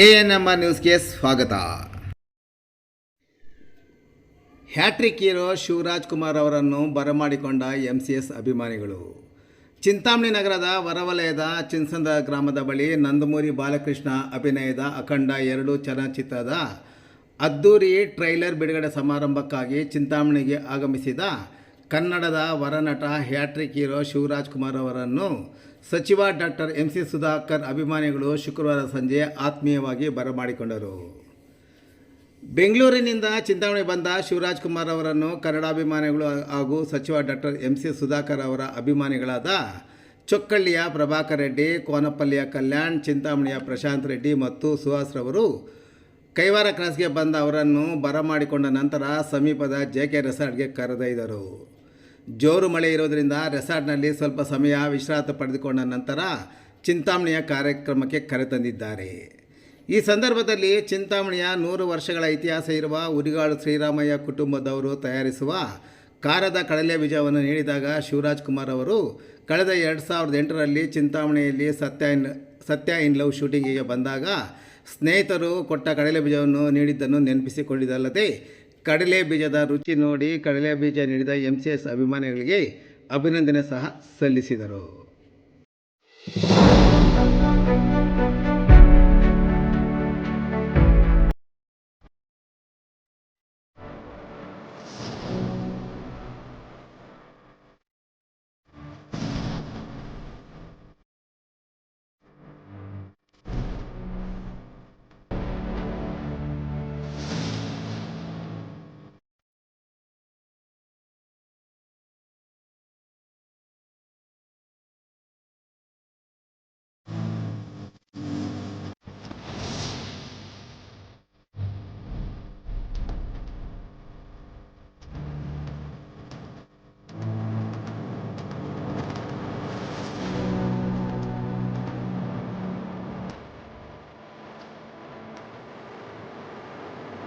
ANMR ನ್ಯೂಸ್ಗೆ ಸ್ವಾಗತ. Hat trick hero Shivraj Kumar ಅವರನ್ನು ಬರಮಾಡಿಕೊಂಡ MCS ಅಭಿಮಾನಿಗಳು. ಚಿಂತಾಮಣಿ ನಗರದ ಹೊರವಲಯದ ಚಿನ್ಸಂದ್ರ ಗ್ರಾಮದ ಬಳಿ ನಂದಮೂರಿ ಬಾಲಕೃಷ್ಣ ಅಭಿನಯದ ಅಖಂಡ 2 ಚಲನಚಿತ್ರದ ಅದ್ದೂರಿ ಟ್ರೈಲರ್ ಬಿಡುಗಡೆ ಸಮಾರಂಭಕ್ಕಾಗಿ ಚಿಂತಾಮಣಿಗೆ ಆಗಮಿಸಿದ ಕನ್ನಡದ ವರನಟ ಹ್ಯಾಟ್ರಿಕ್ ಹೀರೋ ಶಿವರಾಜ್ ಕುಮಾರ್ ಅವರನ್ನು ಸಚಿವ ಡಾಕ್ಟರ್ MC ಸುಧಾಕರ್ ಅಭಿಮಾನಿಗಳು ಶುಕ್ರವಾರ ಸಂಜೆ ಆತ್ಮೀಯವಾಗಿ ಬರಮಾಡಿಕೊಂಡರು. ಬೆಂಗಳೂರಿನಿಂದ ಚಿಂತಾಮಣಿ ಬಂದ ಶಿವರಾಜ್ ಕುಮಾರ್ ಅವರನ್ನು ಕನ್ನಡಾಭಿಮಾನಿಗಳು ಹಾಗೂ ಸಚಿವ ಡಾಕ್ಟರ್ MC ಸುಧಾಕರ್ ಅವರ ಅಭಿಮಾನಿಗಳಾದ ಚೊಕ್ಕಳ್ಳಿಯ ಪ್ರಭಾಕರ್ ರೆಡ್ಡಿ, ಕೋನಪಲ್ಲಿಯ ಕಲ್ಯಾಣ್, ಚಿಂತಾಮಣಿಯ ಪ್ರಶಾಂತ್ ರೆಡ್ಡಿ ಮತ್ತು ಸುಹಾಸ್ ರವರು ಕೈವಾರ ಕ್ರಾಸ್ಗೆ ಬಂದ ಅವರನ್ನು ಬರಮಾಡಿಕೊಂಡ ನಂತರ ಸಮೀಪದ JK ರೆಸಾರ್ಟ್ಗೆ ಕರೆದೊಯ್ದರು. ಜೋರು ಮಳೆ ಇರೋದರಿಂದ ರೆಸಾರ್ಟ್ನಲ್ಲಿ ಸ್ವಲ್ಪ ಸಮಯ ವಿಶ್ರಾಂತಿ ಪಡೆದುಕೊಂಡ ನಂತರ ಚಿಂತಾಮಣಿಯ ಕಾರ್ಯಕ್ರಮಕ್ಕೆ ಕರೆತಂದಿದ್ದಾರೆ. ಈ ಸಂದರ್ಭದಲ್ಲಿ ಚಿಂತಾಮಣಿಯ 100 ವರ್ಷಗಳ ಇತಿಹಾಸ ಇರುವ ಉರಿಗಾಳು ಶ್ರೀರಾಮಯ್ಯ ಕುಟುಂಬದವರು ತಯಾರಿಸುವ ಖಾರದ ಕಡಲೆ ಬೀಜವನ್ನು ನೀಡಿದಾಗ ಶಿವರಾಜ್ ಕುಮಾರ್ ಅವರು ಕಳೆದ 2008ರಲ್ಲಿ ಚಿಂತಾಮಣಿಯಲ್ಲಿ ಸತ್ಯ ಇನ್ ಲವ್ ಶೂಟಿಂಗಿಗೆ ಬಂದಾಗ ಸ್ನೇಹಿತರು ಕೊಟ್ಟ ಕಡಲೆ ಬೀಜವನ್ನು ನೀಡಿದ್ದನ್ನು ನೆನಪಿಸಿಕೊಂಡಿದ್ದಲ್ಲದೆ ಕಡಲೆ ಬೀಜದ ರುಚಿ ನೋಡಿ ಕಡಲೆ ಬೀಜ ನೀಡಿದ MCS ಅಭಿಮಾನಿಗಳಿಗೆ ಅಭಿನಂದನೆ ಸಹ ಸಲ್ಲಿಸಿದರು.